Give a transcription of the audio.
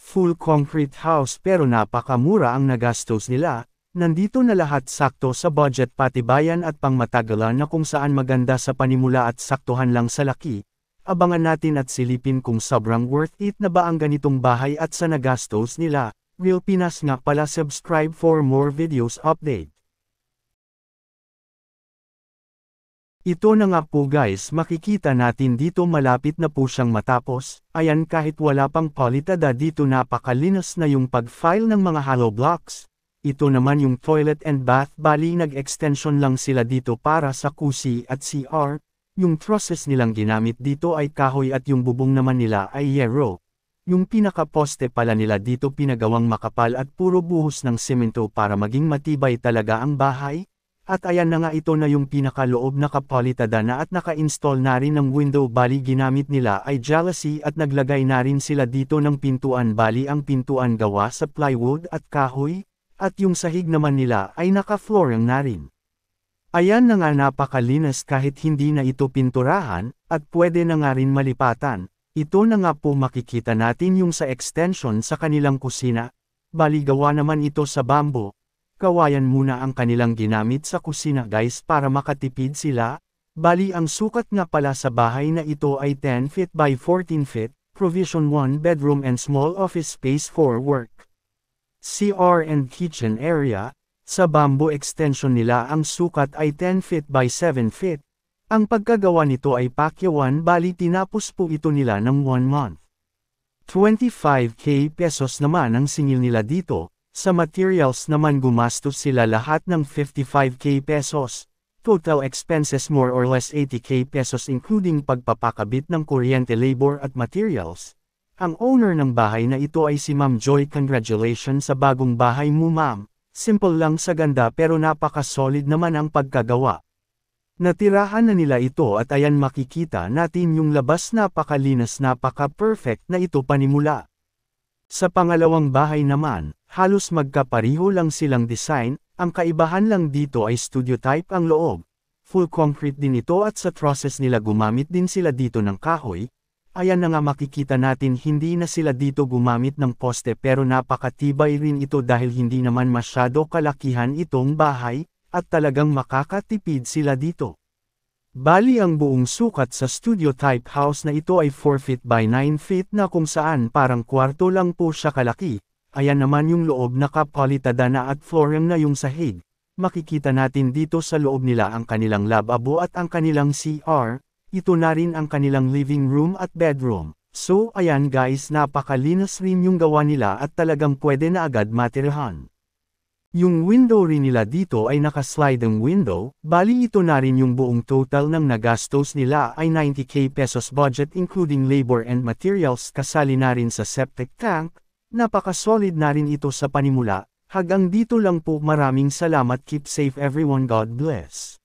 full concrete house pero napakamura ang nagastos nila. Nandito na lahat sakto sa budget pati bayan at pangmatagalan na kung saan maganda sa panimula at saktuhan lang sa laki. Abangan natin at silipin kung sobrang worth it na ba ang ganitong bahay at sa nagastos nila. Real Pinas nga pala, subscribe for more videos update. Ito na nga po guys, makikita natin dito malapit na po siyang matapos. Ayan, kahit wala pang politada dito napakalinas na yung pag-file ng mga hollow blocks. Ito naman yung toilet and bath, bali nag-extension lang sila dito para sa kusi at CR. Yung trusses nilang ginamit dito ay kahoy at yung bubong naman nila ay yero. Yung pinaka-poste pala nila dito pinagawang makapal at puro buhos ng semento para maging matibay talaga ang bahay. At ayan na nga, ito na yung pinaka-loob, nakapolitada na at naka-install na rin ng window, bali ginamit nila ay jalousie at naglagay na rin sila dito ng pintuan, bali ang pintuan gawa sa plywood at kahoy. At yung sahig naman nila ay naka-flooring na rin. Ayan na nga, napakalinis kahit hindi na ito pinturahan, at pwede na nga rin malipatan. Ito na nga po makikita natin yung sa extension sa kanilang kusina. Bali gawa naman ito sa bamboo. Kawayan muna ang kanilang ginamit sa kusina guys para makatipid sila. Bali ang sukat nga pala sa bahay na ito ay 10 feet by 14 feet, provision 1 bedroom and small office space for work. CR and kitchen area, sa bamboo extension nila ang sukat ay 10 feet by 7 feet. Ang pagkagawa nito ay pakyawan, bali tinapos po ito nila ng 1 month. 25k pesos naman ang singil nila dito, sa materials naman gumastos sila lahat ng 55k pesos. Total expenses more or less 80k pesos including pagpapakabit ng kuryente, labor at materials. Ang owner ng bahay na ito ay si Ma'am Joy. Congratulations sa bagong bahay mo ma'am. Simple lang sa ganda pero napaka-solid naman ang pagkagawa. Natirahan na nila ito at ayan makikita natin yung labas, napakalinas, napaka-perfect na ito panimula. Sa pangalawang bahay naman, halos magkapariho lang silang design, ang kaibahan lang dito ay studio type ang loob. Full concrete din ito at sa trusses nila gumamit din sila dito ng kahoy. Ayan na nga, makikita natin hindi na sila dito gumamit ng poste pero napakatibay rin ito dahil hindi naman masyado kalakihan itong bahay, at talagang makakatipid sila dito. Bali ang buong sukat sa studio type house na ito ay 4 feet by 9 feet na kung saan parang kwarto lang po siya kalaki. Ayan naman yung loob, nakapolitada na at flooring na yung sahig. Makikita natin dito sa loob nila ang kanilang lababo at ang kanilang CR. Ito na rin ang kanilang living room at bedroom. So ayan guys, napakalinis rin yung gawa nila at talagang pwede na agad matirahan. Yung window rin nila dito ay naka-sliding window, bali ito na rin yung buong total ng nagastos nila ay 90k pesos budget including labor and materials, kasali na rin sa septic tank. Napaka-solid na rin ito sa panimula. Hanggang dito lang po, maraming salamat, keep safe everyone, God bless.